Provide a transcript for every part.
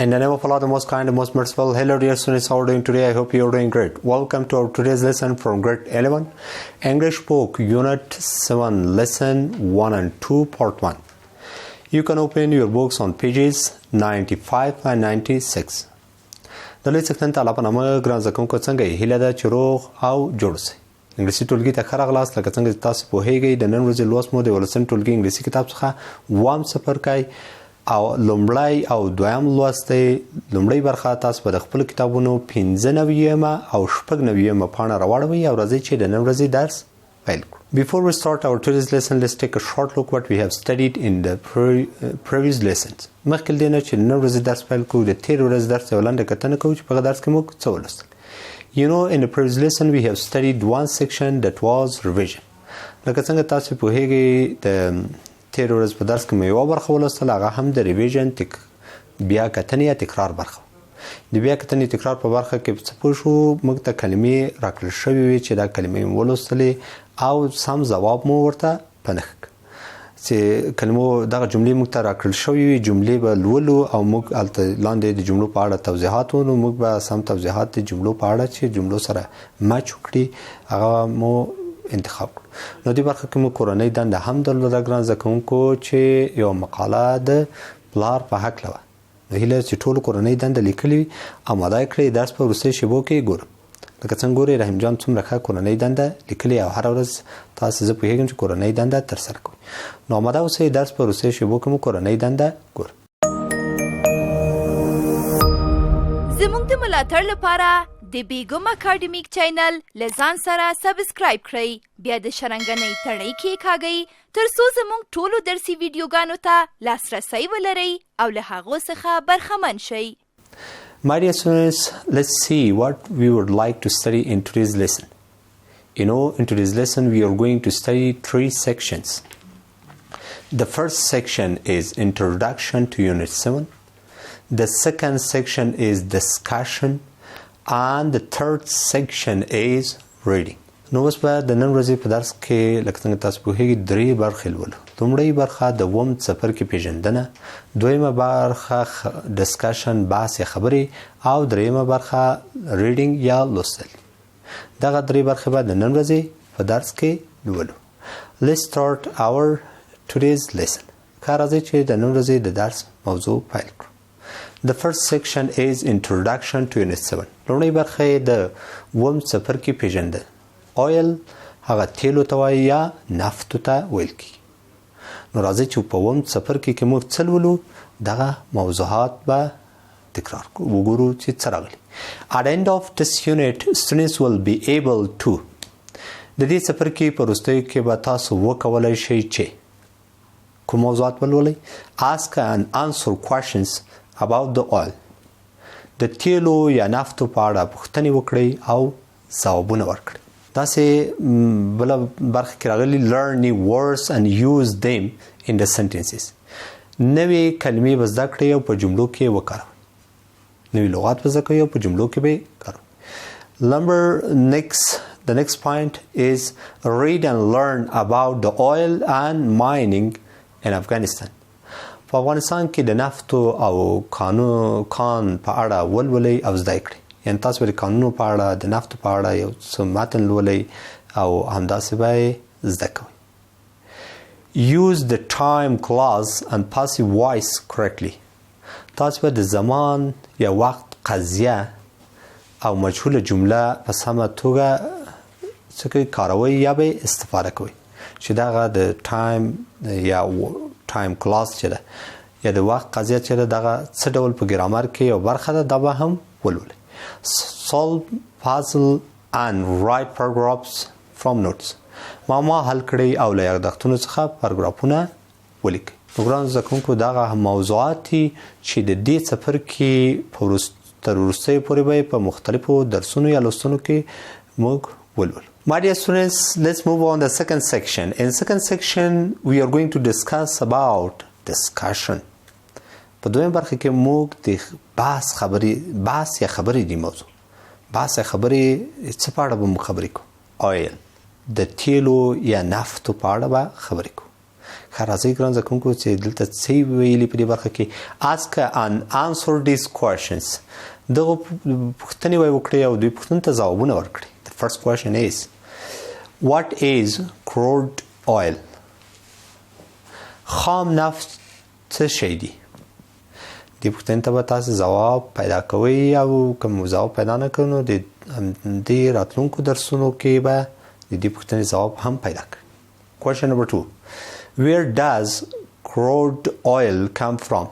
In the name of Allah, the most kind and most merciful. Hello dear students, how are you doing today? I hope you are doing great. Welcome to our today's lesson from grade 11. English book, unit 7, lesson 1 and 2, part 1. You can open your books on pages 95 and 96. د لوی څښتن تعالی په نامه ګران زده کوونکو څنګه یې هیله ده چې روغ او جوړ اوسئ. انګلیسي ټولګي ته ښه راغلاست. لکه څنګه چې تاسو پوهیږئ د نن ورځې لوست مو د 11 ټولګي انګلیسي کتاب څخه اووم څپرکی او لومړی او دویم لوست دی. لومړۍ برخه تاسو به د خپلو کتابونو 95 او 96 پاڼه راواړوئ او راځئ چې د نن ورځې درس پیل کړو. Before we start our today's lesson, let's take a short look what we have studied in the previous lessons. مخکې له دې نه چې نن ورځې درس پیل کړو د تېرې ورځې درس یوه لنډه کتنه کوو چې په هغه درس کې موږ څه ولوستل. You know, in the previous lesson we have studied one section that was revision. لکه څنګه تاسو پوهیږئ د تېرې ورځې په درس کې مې یوه برخه ولوستل، هغه هم د ریویژن بیا کتنې یا تکرار برخه. د بیا کتنې تکرار په برخه کې څه پوه شو، موږ ته کلمې راکړل شوې وې چې دا کلمې مو ولوستلې او سم ځواب مو ورته په نښه کړ. چې کلمو دغه جملې موږ ته راکړل شوې وي، جملې به لولو او موږ هلته لاندې د جملو په اړه توضیحات ونو، موږ به سم توضیحات د جملو په اړه چې جملو سره مچ وکړي هغه مو انتخاب کړو. نو دې برخه کې موږ کورنۍ دنده هم درلوده ګران زده کوونکو چې یوه مقاله د پلار په هکله وه. نو هیله چې ټولو کورنۍ دنده لیکلي اماده یې کړئ. درس په وروستیو شیبو کې ګورم. لکه څنګه ګورئ رحیم جان څومره ښه کورنۍ دنده لیکلې او هره ورځ تاسو زه پوهېږم چې کورنۍ دنده ترسره کوئ. نو اماده اوسئ، درس په وروستیو شیبو کې مو کورنۍ دنده ګورم. زموږ د ملاتړ لپاره د بیګم اکاډمیک چینل له ځان سره سبسکرایب کړئ، بیا د شرنګنۍ تڼۍ کېکاږئ ترڅو زموږ ټولو درسي ویډیوګانو ته لاسرسی ولرئ او له هغو څخه برخمن شئ. My dear students, let's see what we would like to study in today's lesson. You know, in today's lesson we are going to study 3 sections. The first section is Introduction to Unit 7. The second section is Discussion. And the third section is Reading. نو اوس به د نن ورځې په درس کې لکه څنګه تاسو پوهېږئ 3 برخې لولو. لومړۍ برخه د اووم څپرکي پېژندنه، دویمه برخه ډسکشن بحث یا خبرې او دریمه برخه ریډینګ یا لوستل. دغه 3 برخې به د نن ورځې په درس کې لولو. Let's start our today's lesson. ښه راځئ چې د نن ورځې د درس موضوع پیل کړو. The first section is Introduction to Unit 7. لومړۍ برخه یې د اووم څپرکي پېژندنه. اویل هغه تیلو ته وایي یا نفتو ته ویل کېږي. نو راځئ چې په اووم څپرکي کې موږ څه لولو، دغه موضوعات به تکرار کړو، وګورو چې څه راغلي. At the end of this unit, students will be able to د دې څپرکي په وروستیو کې به تاسو وکولی شئ چې کوم موضوعات ولولئ. Ask and answer questions about the oil. د تیلو یا نفتو په اړه پوښتنې وکړئ او ځوابونه ورکړئ. داسې بله برخه کې راغلي learn new words and use them in the sentences. نوې کلمې به زده کړئ او په جملو کې وکاروئ. نوې لغات به زده کړئ او په جملو کې به کاروئ. The next point is read and learn about the oil and mining in Afghanistan. په افغانستان کې د نفتو او کان په اړه ولولئ او زده کړئ. یعنې تاسو به د کانونو په اړه د نفتو په اړه یو څه متن لولئ او همداسې به یې زده کوئ. Use the time clause and passive voice correctly. تاسو به د زمان یا وخت قضیه او مجهوله جمله په سمه توګه څه کوئ کاروئ یا به استفاده کوئ چې دغه د ټایم یا ټایم کلاس چې ده یا د وخت قضیه چې ده دغه څه ډول په ګرامر کې یو برخه ده، دا به هم ولولئ. Solve puzzle and write paragraphs from notes. معما حل کړئ او له یادښتونو څخه پاراګرافونه ولیکئ. ګران زده کوونکو دغه موضوعات دي چې د دې څپرکي تر وروستیو پورې به په مختلفو درسونو یا لوستونو کې موږ ولولو. My dear students, let's move on to the second section. In the second section, we are going to discuss about discussion. په دویم برخه کې موږ د بحث یا خبرې دی موضوع. بحث یا خبرې څه په اړه به موږ خبرې کوو؟ اویل د تیلو یا نفتو په اړه به خبرې کوو. راځي ګران زده کوونکو چې دلته څه ویلي په دې برخه کې ask and answer these questions دغه پوښتنې وکړئ او دوی پوښتنو ته ځوابونه ورکړئ. The first question is what is crude oil؟ خام نفت څه شی دی؟ دې پوښتنې ته به تاسو ځواب پیدا کوئ او کوم ځواب پیدا نه کړئ نو د دې راتلونکو درسونو کې به د دې پوښتنې ځواب هم پیدا کړئ. Question number 2. Where does crude oil come from؟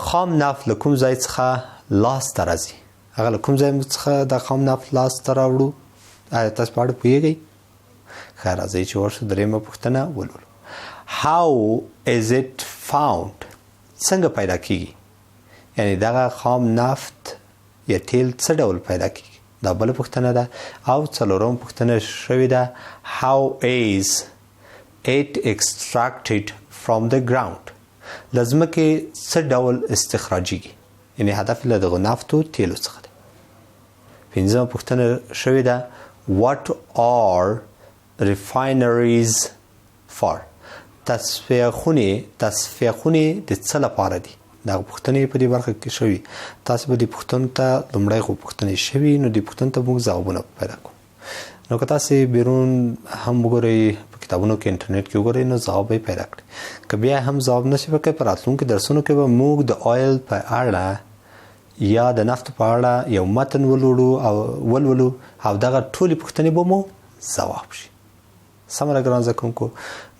خام نفت له کوم ځای څخه لاسته راځي؟ هغه له کوم ځای څخه د خام نفت لاسته راوړو؟ آیا تاسو په اړه پوهیږئ؟ ښه راځئ چې ورشو درېیمه پوښتنه ولولو. How is it found؟ څنګه پیدا کیږي؟ یعنی دغه خام نفت یا تیل څه ډول پیدا کیږي؟ دا بله پوښتنه ده. او څلورم پوښتنه شوې ده How is it extracted from the ground؟ له ځمکې څه ډول استخراجیږي؟ یعنی هدف له دغه نفتو تیلو څخه دی. پنځمه پوښتنه شوې ده What are refineries for؟ تصفیه خونې د څه لپاره دي؟ دا پوښتنې په دې برخه کې شوي. تاسو به دې پوښتنو ته لومړی خو پوښتنې شوي نو دې پوښتنو ته موږ ځوابونه پیدا کوو. نو که تاسې بیرون هم وګورئ په کتابونو کې انټرنیټ کې وګورئ نو ځواب به یې پیدا کړئ. که بیا هم ځواب نشي وکړئ په راتلونکو درسونو کې به موږ د آیل په اړه یا د نفت په اړه یو متن ولولو او دغه ټولې پوښتنې به مو ځواب شي. سمه ده ګران زده کوونکو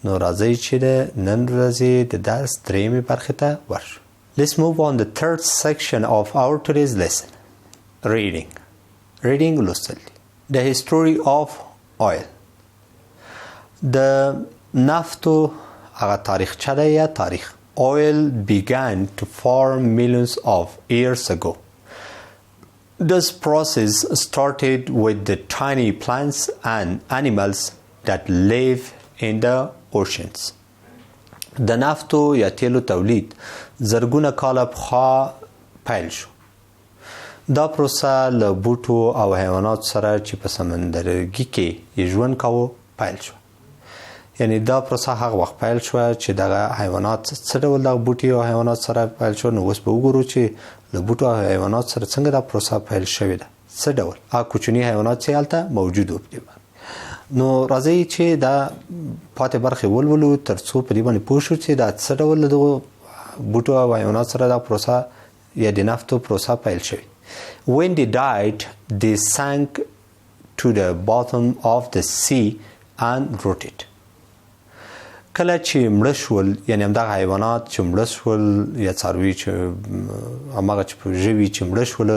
نو راځئ چې د نن ورځې د درس درېیمې برخې ته ورشو. Let's move on the third section of our today's lesson. Reading لوستل. The history of oil. د نفتو هغه تاریخچه ده یا تاریخ. Oil began to form millions of years ago. This process started with the tiny plants and animals that live in the oceans. د نفتو یا تیلو تولید زرګونه کاله پخوا پیل شو. دا پروسه له بوټو او حیواناتو سره چې په سمندرګي کې ژوند کاوه پیل شو. یعنی دا پروسه هغه وخت پیل شو چې دغه حیوانات څه ډول دغه بوټي او حیوانات سره پیل شو. نو اوس به وګورو چې له بوټو او حیوانات سره څنګه دا پروسه پیل شوې ده. څه ډول هغه کوچني حیوانات چې هلته موجود وو. نو راځئ چې دا پاتې برخې ولولو تر څو په دې باندې پوه شو چې دا څه ډول له دغو بوټو او حیوانات سره دا پروسه یا د نفتو پروسه پیل شوې. When they died, they sank to the bottom of the sea and rotted. کله چې مړه شول یعنی همدغه حیوانات چې مړه شول یا څاروي چې هماغه چې ژوي چې مړه شول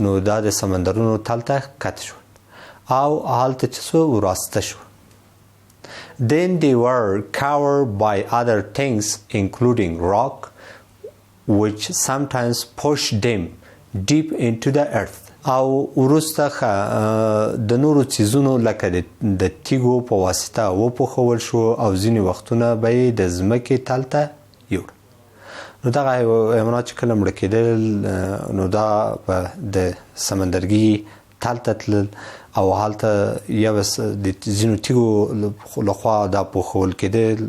نو دا د سمندرونو تل ته ښکته شول او هلته چې څه وراسته شو. Then they were covered by other things including rock which sometimes pushed them deep into the earth. او وروسته د نورو څیزونو لکه د تیږو په واسطه وپوښول شو او ځینې وختونه به یې د ځمکې تل ته یوړ. نو دغه حیوانات چې کله مړه کېدل نو دا به د سمندرګي تل ته تلل او هلته یا د ځینو تیږو لخوا دا پوښول کېدل.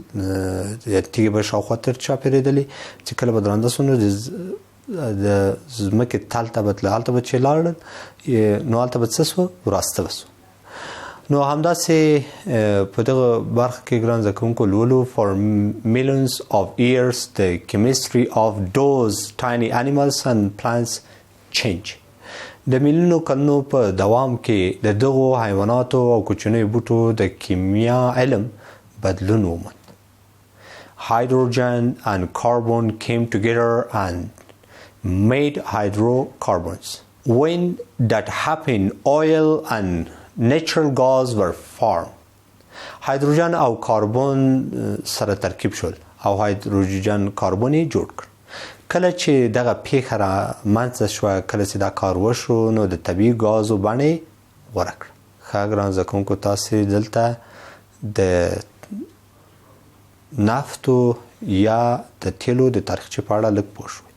تیږې به شاوخوا تر چاپېرېدلې چې کله به درانده سو نو د ځمکې تل ته به تلل. هلته به چې لاړل نو هلته به څه سوه وراسته به سو. نو همداسې په دغه برخه کې ګران زده کوونکو لولو for millions of years the chemistry of those tiny animals and plants change. د میلیونو کلونو په دوام کې د دغو حیواناتو او کوچنیو بوټو د کیمیا علم بدلون وموند. Hydrogen and carbon came together and made hydrocarbons. When that happened, oil and natural gas were formed. هایدروجن او کاربن سره ترکیب شول او هایدروجن کاربن یې جوړ کړ. کله چې دغه پیښه رامنځته شوه کله چې دا کار وشو نو د طبیعي ګازو بڼه یې غوره کړه. ښه ګران زده کوونکو تاسې دلته د نفتو یا د تیلو د تاریخچې په اړه لږ پوه شوئ.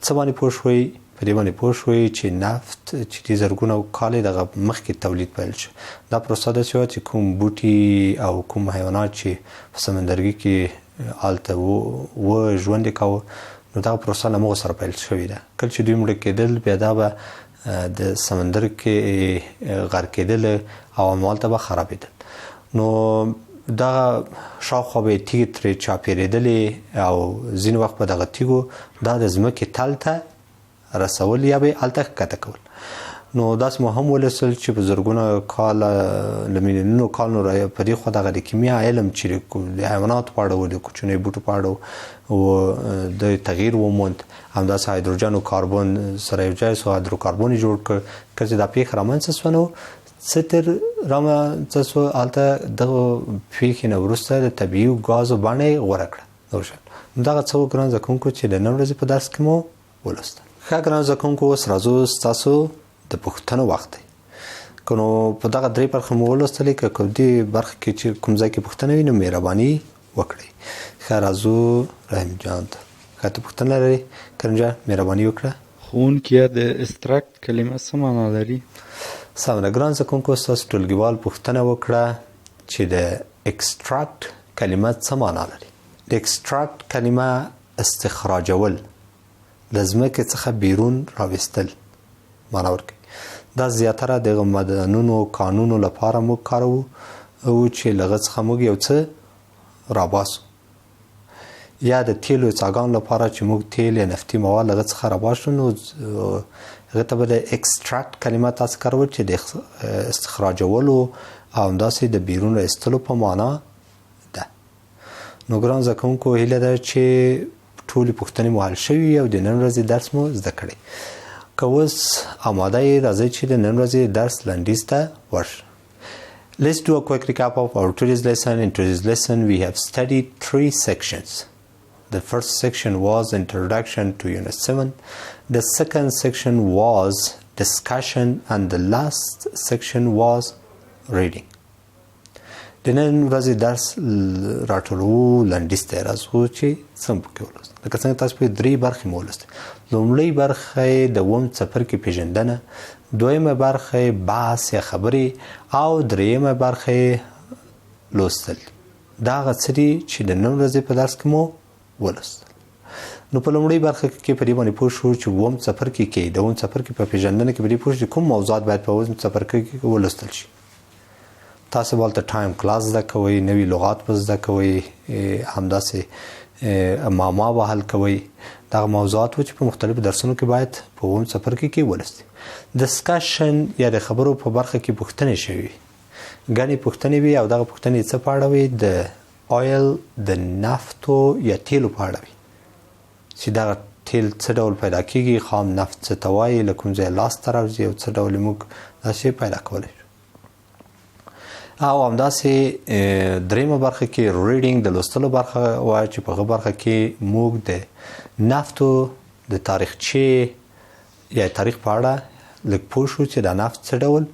څه باندې پوه شوئ؟ په دې باندې پوه شوئ چې نفت چې دې زرګونه کالې دغه مخکې تولید پیل شو. دا پروسه داسې وه چې کوم بوټي او کوم حیوانات چې په سمندرګي کې هلته ژوند یې کاوه نو دغه پروسه له مغو سره پیل شوې ده. کله چې دوی مړه کېدل بیا دا به د سمندر کې غرق کېدل او همالته به خرابېدل. نو دغه شاوخوا به یې تیږې ترې چاپېرېدلې او ځینې وخت به دغه تیږو دا د ځمکې تل ته رسول یا به یې هلته ښکته کول. نو داسې مو هم ولوستل چې په زرګونه کاله له میلیونونو کالونو په دې خوا دغه د کیمیا علم چې د حیواناتو په اړه و د کوچنیو بوټو په اړه و د تغییر وموند. همداسې هایدروجن او کاربن سره یو ځای سو هایدروکاربن یې جوړ کړ. کله چې دا پېښه رامنځته شوه نو څه تر رامنځته شوه هلته دغه پېښې نه وروسته د طبیعي ګازو بڼه یې غوره کړه. دغه څه وو ګران زده کوونکو چې د نن ورځې په درس کې مو ولوستل. ښه ګران زده کوونکو اوس راځو ستاسو د پوښتنو وخت دی. که نو په دغه درې برخې مو ولوستلې که په دې برخه کې چې کوم ځای کې پوښتنه وي نو مهرباني وکړئ. ښه راځو رحیم جان ته. ښه ته پوښتنه لرئ کریم جان مهرباني وکړه. ښوونکیه د استراکت کلمه څه معنا لري؟ سمه ده ګران زده کوونکو ستاسو ټولګیوال پوښتنه وکړه چې د اکستراکت کلمه څه معنا لري. د اکستراکت کلمه استخراجول له ځمکې څخه بیرون راویستل معنا ورکوي. دا زیاتره د معدنونو کانونو لپاره موږ کاروو او چې له هغه څخه موږ یو څه راباسو، یا د تیلو څاګانو لپاره چې موږ تیل یا نفتي مواد له هغه څخه راباسو نو هغه ته به د اکستراکت کلمه تاسو کاروئ چې د استخراجولو او همداسې د بیرون ایستلو په معنا ده. نو ګران زده کوونکو هیله ده چې ټولې پوښتنې مو حل شوي او د نن ورځې درس مو زده کړی. که اوس آماده یې راځئ چې د نن ورځې درس لنډیز ته ورشو. Let's do a quick recap of our today's lesson. In today's lesson we have studied 3 sections. The first section was introduction to Unit 7. The second section was discussion and the last section was reading. د نن ورځې درس راټولو لنډیز ته راځو چې څه مو پکې ولوست. لکه څنګه تاسو په 3 برخې مو ولوستې. لومړۍ برخه د اووم څپرکي پیژندنه، دویمه برخه بحث یا خبرې او دریمه برخه لوستل. دا هغه څه دي چې د نن ورځې په درس کې مو ولوستل. نو په لومړۍ برخه کې په دې باندې پوه شو چې اووم څپرکي کې د اووم څپرکي په پیژندنه کې په دې پوه شو چې کوم موضوعات باید په اووم څپرکي کې ولوستل شي. تاسو ولته ټایم کلاس زده کوئ، نوي لغات به زده کوئ، همداسې معما به حل کوئ. دغه موضوعات و چې په مختلفو درسونو کې باید په اووم څپرکي کې ولوستئ. ډسکشن یا د خبرو په برخه کې پوښتنې شوي، ګڼې پوښتنې وي او دغه پوښتنې څه په اړه وي؟ د آیل د نفتو یا تیلو په اړه وي چې دغه تیل څه ډول پیدا کیږي، خام نفت څه ته وایي، له کوم ځایه لاسته راځي او څه ډول موږ دا شی پیدا کولی شو. او همداسې دریمه برخه کې ریډینګ د لوستلو برخه وایي چې په هغه برخه کې موږ د نفتو د تاریخچې یا تاریخ په اړه لږ پوه شو چې دا نفت څه ډول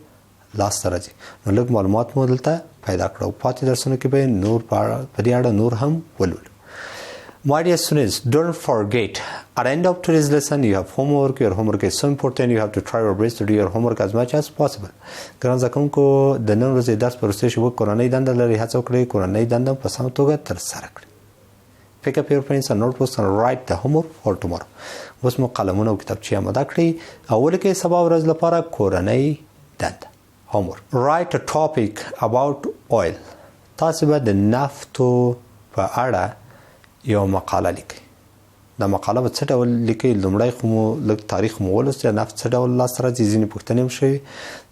لاسته راځي. نو لږ معلومات مو دلته پیدا کړو. پاتې درسونو کې به نور په دې اړه نور هم ولولو. My dear students, don't forget, at the end of today's lesson, you have homework. Your homework is so important. You have to try your best to do your homework as much as possible. ګران زده کوونکو د نن ورځې درس په وروستیو شېبو کورنۍ دنده لري، هڅه وکړئ کورنۍ دنده په سمه توګه ترسره کړئ. Pick up your pens and notebooks and write the homework for tomorrow. اوس مو قلمونه او کتابچې اماده کړئ او ولیکئ سبا ورځ لپاره کورنۍ دنده. Homework. Write a topic about oil. تاسو به د نفتو په اړه یو مقاله لیکئ. دا مقاله به څه ډول لیکئ؟ لومړی خو مو لږ تاریخ مو ولوست، نفت څه ډول لاسته راځي، ځینې پوښتنې هم شوي.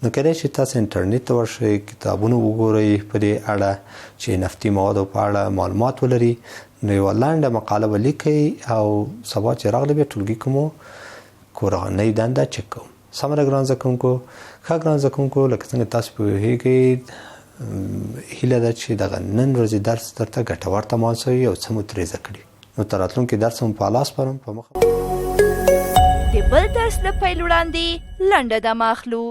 نو کیدای شي تاسو انټرنیټ ته ورشئ، کتابونه وګورئ په دې اړه چې نفتي موادو په اړه معلومات ولري. نو یوه لنډه مقاله به لیکئ او سبا چې راغلی بیا ټولګي کې مو کورنۍ دنده چک کوم. سمه ده ګران زده کوونکو. ښه ګران زده کوونکو، لکه څنګه تاسو پوهېږئ هیله ده چې دغه نن ورځې درس درته ګټور تمام شوي او څه مو ترې زده کړي. نو تر راتلونکي درس مو په الله سپارم. په مخه د بل درس نه پیل وړاندې لنډه دمه اخلو.